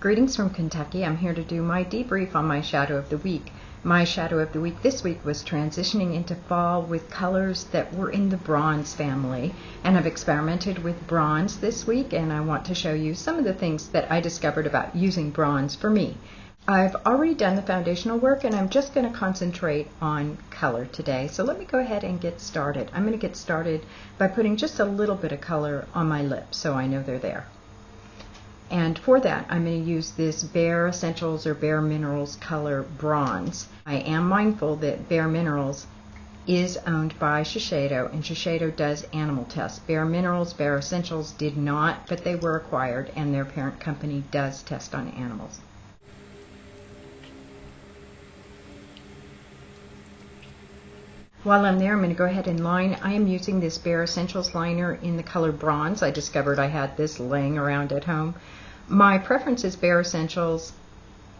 Greetings from Kentucky. I'm here to do my debrief on my shadow of the week. My shadow of the week this week was transitioning into fall with colors that were in the bronze family, and I've experimented with bronze this week, and I want to show you some of the things that I discovered about using bronze for me. I've already done the foundational work, and I'm just going to concentrate on color today. So let me go ahead and get started. I'm going to get started by putting just a little bit of color on my lips so I know they're there. And for that, I'm going to use this Bare Essentials or Bare Minerals color bronze. I am mindful that Bare Minerals is owned by Shisheido, and Shisheido does animal tests. Bare Minerals, Bare Essentials did not, but they were acquired, and their parent company does test on animals. While I'm there, I'm going to go ahead and line. I am using this Bare Essentials liner in the color bronze. I discovered I had this laying around at home. My preference is Bare Essentials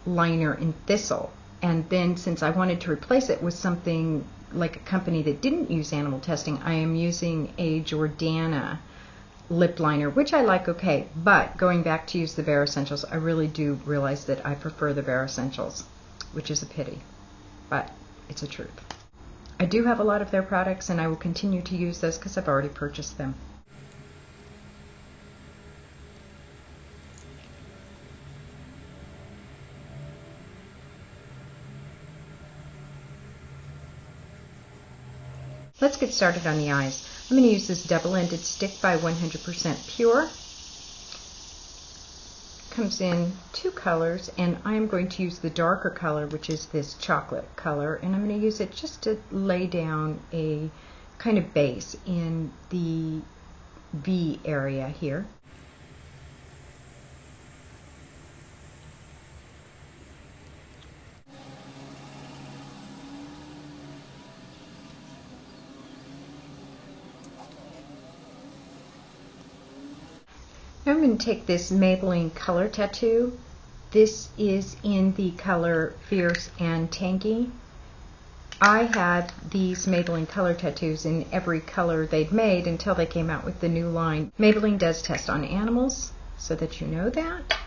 liner in Thistle, and then since I wanted to replace it with something like a company that didn't use animal testing, I am using a Jordana lip liner, which I like okay, but going back to use the Bare Essentials, I really do realize that I prefer the Bare Essentials, which is a pity, but it's a truth. I do have a lot of their products, and I will continue to use those because I've already purchased them. Let's get started on the eyes. I'm going to use this double-ended stick by 100% Pure. Comes in two colors, and I'm going to use the darker color, which is this chocolate color, and I'm going to use it just to lay down a kind of base in the V area here. Now I'm going to take this Maybelline color tattoo. This is in the color Fierce and Tangy. I had these Maybelline color tattoos in every color they'd made until they came out with the new line. Maybelline does test on animals, so that you know that.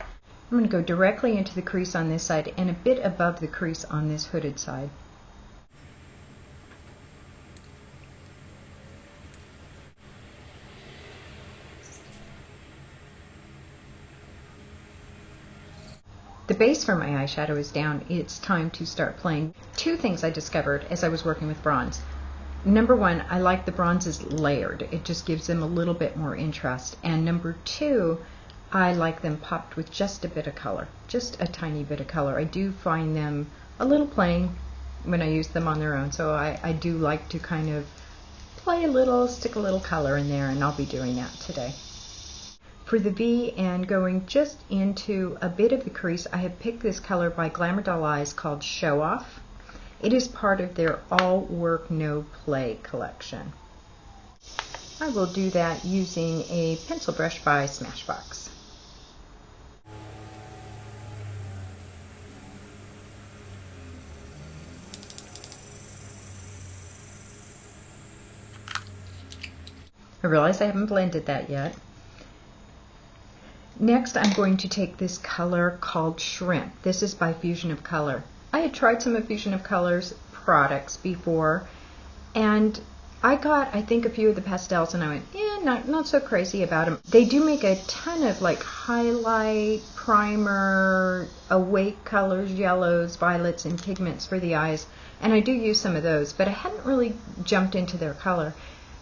I'm going to go directly into the crease on this side and a bit above the crease on this hooded side. The base for my eyeshadow is down. It's time to start playing. Two things I discovered as I was working with bronze. Number one, I like the bronzes layered. It just gives them a little bit more interest. And number two, I like them popped with just a bit of color, just a tiny bit of color. I do find them a little plain when I use them on their own, so I do like to kind of play a little, stick a little color in there, and I'll be doing that today. For the V and going just into a bit of the crease, I have picked this color by Glamour Doll Eyes called Show Off. It is part of their All Work No Play collection. I will do that using a pencil brush by Smashbox. I realize I haven't blended that yet. Next, I'm going to take this color called Shrimp. This is by Fusion of Color. I had tried some of Fusion of Color's products before, and I got, I think, a few of the pastels, and I went, yeah, not so crazy about them. They do make a ton of like highlight, primer, awake colors, yellows, violets, and pigments for the eyes, and I do use some of those, but I hadn't really jumped into their color.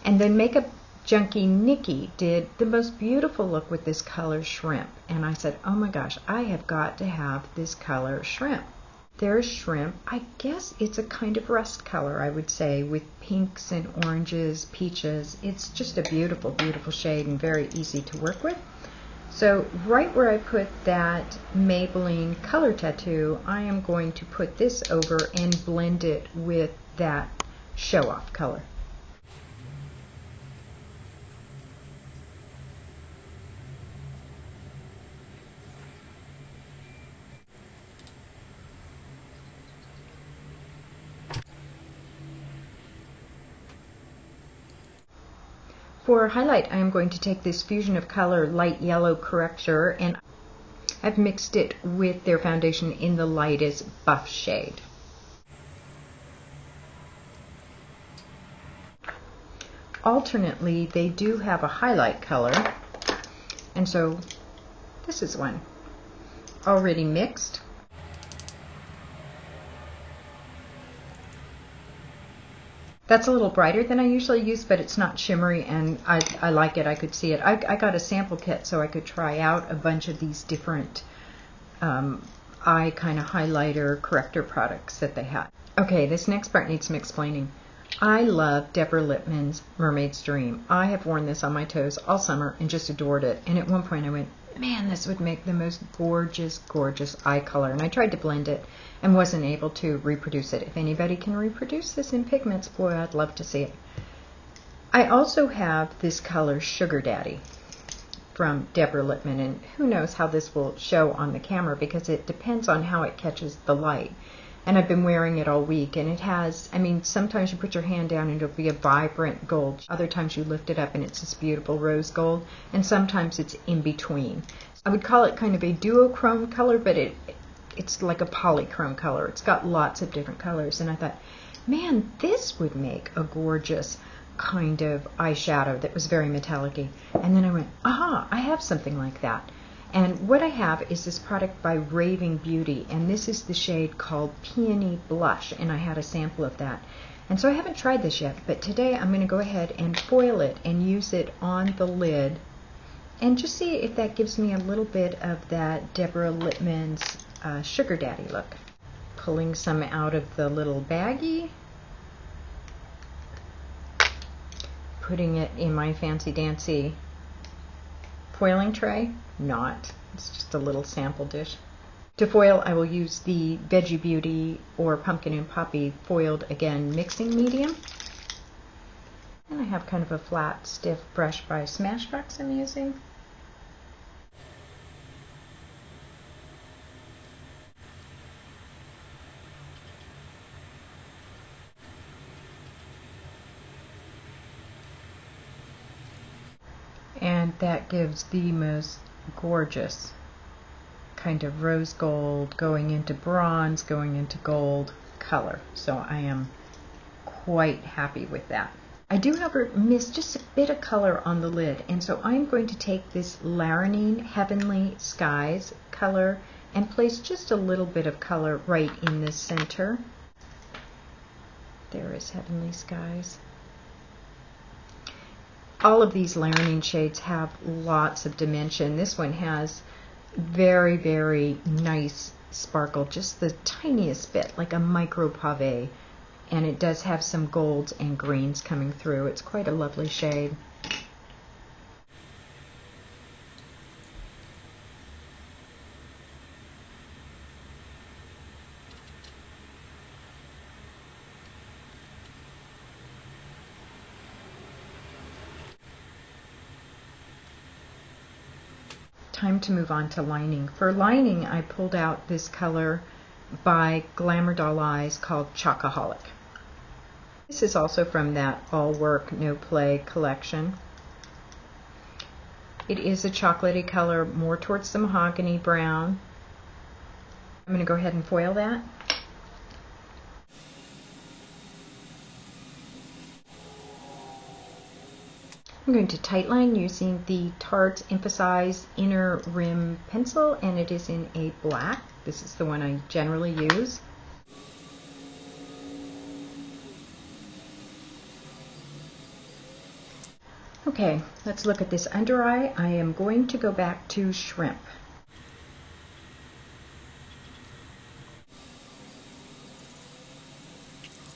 And then Makeup Junkie Nikki did the most beautiful look with this color Shrimp, and I said, oh my gosh, I have got to have this color Shrimp. There's Shrimp. I guess it's a kind of rust color, I would say, with pinks and oranges, peaches. It's just a beautiful, beautiful shade and very easy to work with. So right where I put that Maybelline color tattoo, I am going to put this over and blend it with that Show Off color. For highlight, I am going to take this Fusion of Color light yellow corrector, and I've mixed it with their foundation in the lightest buff shade. Alternately, they do have a highlight color, and so this is one already mixed. That's a little brighter than I usually use, but it's not shimmery, and I like it. I could see it. I got a sample kit so I could try out a bunch of these different eye kind of highlighter corrector products that they had. Okay, this next part needs some explaining. I love Deborah Lippmann's Mermaid's Dream. I have worn this on my toes all summer and just adored it. And at one point I went, man, this would make the most gorgeous, gorgeous eye color. And I tried to blend it and wasn't able to reproduce it. If anybody can reproduce this in pigments, boy, I'd love to see it. I also have this color Sugar Daddy from Deborah Lippmann. And who knows how this will show on the camera because it depends on how it catches the light. And I've been wearing it all week, and it has, I mean, sometimes you put your hand down and it'll be a vibrant gold. Other times you lift it up and it's this beautiful rose gold, and sometimes it's in between. I would call it kind of a duochrome color, but it's like a polychrome color. It's got lots of different colors, and I thought, man, this would make a gorgeous kind of eyeshadow that was very metallic-y. And then I went, aha, I have something like that. And what I have is this product by Raving Beauty, and this is the shade called Peony Blush, and I had a sample of that. And so I haven't tried this yet, but today I'm going to go ahead and foil it and use it on the lid and just see if that gives me a little bit of that Deborah Lippmann's Sugar Daddy look. Pulling some out of the little baggie, putting it in my fancy dancy foiling tray. Not. It's just a little sample dish. To foil, I will use the Veggie Beauty or Pumpkin and Poppy foiled again mixing medium. And I have kind of a flat, stiff brush by Smashbox I'm using. And that gives the most gorgeous kind of rose gold going into bronze, going into gold color. So I am quite happy with that. I do, however, miss just a bit of color on the lid, and so I'm going to take this Laranine Heavenly Skies color and place just a little bit of color right in the center. There is Heavenly Skies. All of these Laranine shades have lots of dimension. This one has very, very nice sparkle, just the tiniest bit, like a micro pave. And it does have some golds and greens coming through. It's quite a lovely shade. Time to move on to lining. For lining, I pulled out this color by Glamour Doll Eyes called Chocoholic. This is also from that All Work No Play collection. It is a chocolatey color, more towards the mahogany brown. I'm going to go ahead and foil that. I'm going to tightline using the Tarte Emphasize Inner Rim Pencil, and it is in a black. This is the one I generally use. Okay, let's look at this under eye. I am going to go back to Shrimp.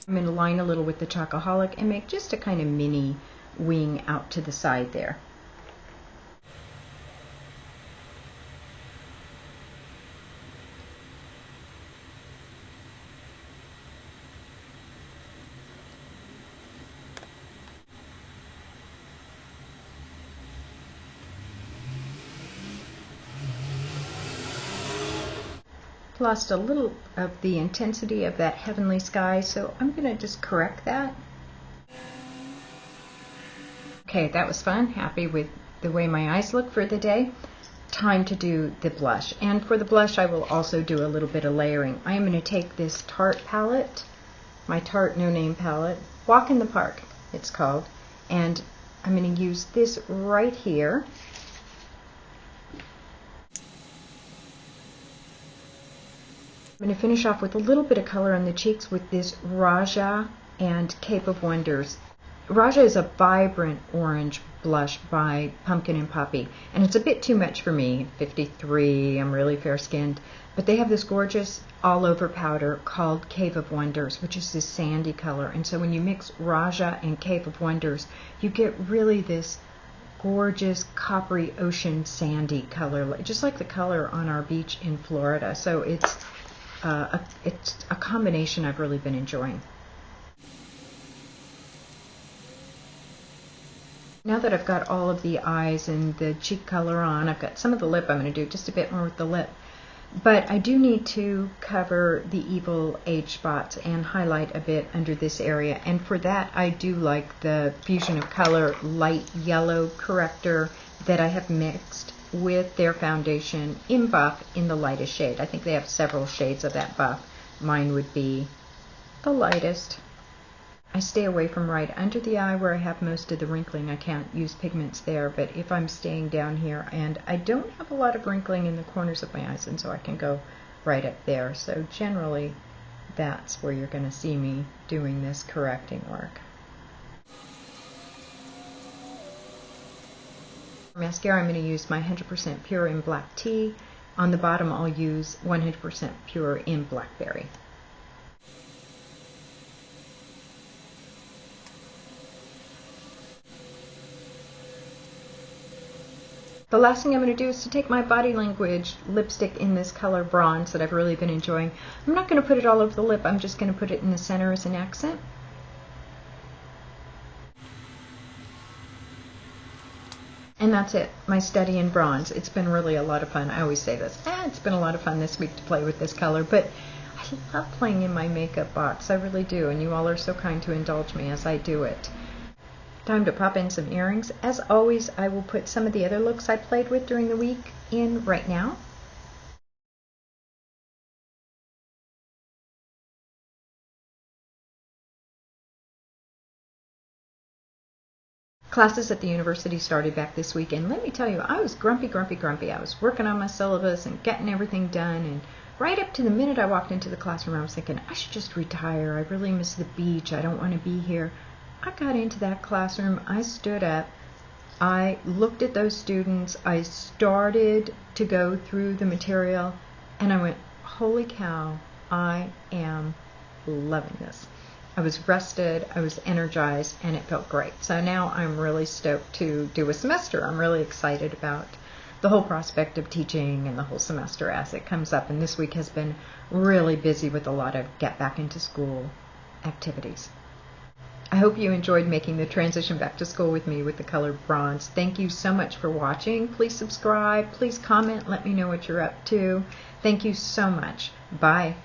I'm going to line a little with the Chocoholic and make just a kind of mini wing out to the side there. Lost a little of the intensity of that Heavenly Sky, so I'm going to just correct that. Okay, that was fun. Happy with the way my eyes look for the day. time to do the blush. And for the blush, I will also do a little bit of layering. I am going to take this Tarte palette, my Tarte No Name palette, Walk in the Park it's called, and I'm going to use this right here. I'm going to finish off with a little bit of color on the cheeks with this Raja and Cape of Wonders. Raja is a vibrant orange blush by Pumpkin and Poppy, and it's a bit too much for me. 53, I'm really fair-skinned, but they have this gorgeous all-over powder called Cave of Wonders, which is this sandy color, and so when you mix Raja and Cave of Wonders, you get really this gorgeous coppery ocean sandy color, just like the color on our beach in Florida. So it's a combination I've really been enjoying. Now that I've got all of the eyes and the cheek color on, I've got some of the lip. I'm going to do just a bit more with the lip. But I do need to cover the evil age spots and highlight a bit under this area. And for that, I do like the Fusion of Color light yellow corrector that I have mixed with their foundation in buff in the lightest shade. I think they have several shades of that buff. Mine would be the lightest. I stay away from right under the eye where I have most of the wrinkling. I can't use pigments there, but if I'm staying down here, and I don't have a lot of wrinkling in the corners of my eyes, and so I can go right up there. So generally, that's where you're going to see me doing this correcting work. For mascara, I'm going to use my 100% Pure in Black Tea. On the bottom, I'll use 100% Pure in Blackberry. The last thing I'm going to do is to take my Body Language lipstick in this color Bronze that I've really been enjoying. I'm not going to put it all over the lip, I'm just going to put it in the center as an accent. And that's it, my study in Bronze. It's been really a lot of fun. I always say this, it's been a lot of fun this week to play with this color, but I love playing in my makeup box. I really do, and you all are so kind to indulge me as I do it. Time to pop in some earrings. As always, I will put some of the other looks I played with during the week in right now. Classes at the university started back this week, and let me tell you, I was grumpy. I was working on my syllabus and getting everything done, and right up to the minute I walked into the classroom, I was thinking, I should just retire. I really miss the beach. I don't want to be here. I got into that classroom, I stood up, I looked at those students, I started to go through the material, and I went, holy cow, I am loving this. I was rested, I was energized, and it felt great. So now I'm really stoked to do a semester. I'm really excited about the whole prospect of teaching and the whole semester as it comes up, and this week has been really busy with a lot of get back into school activities. I hope you enjoyed making the transition back to school with me with the color Bronze. Thank you so much for watching. Please subscribe. Please comment. Let me know what you're up to. Thank you so much. Bye.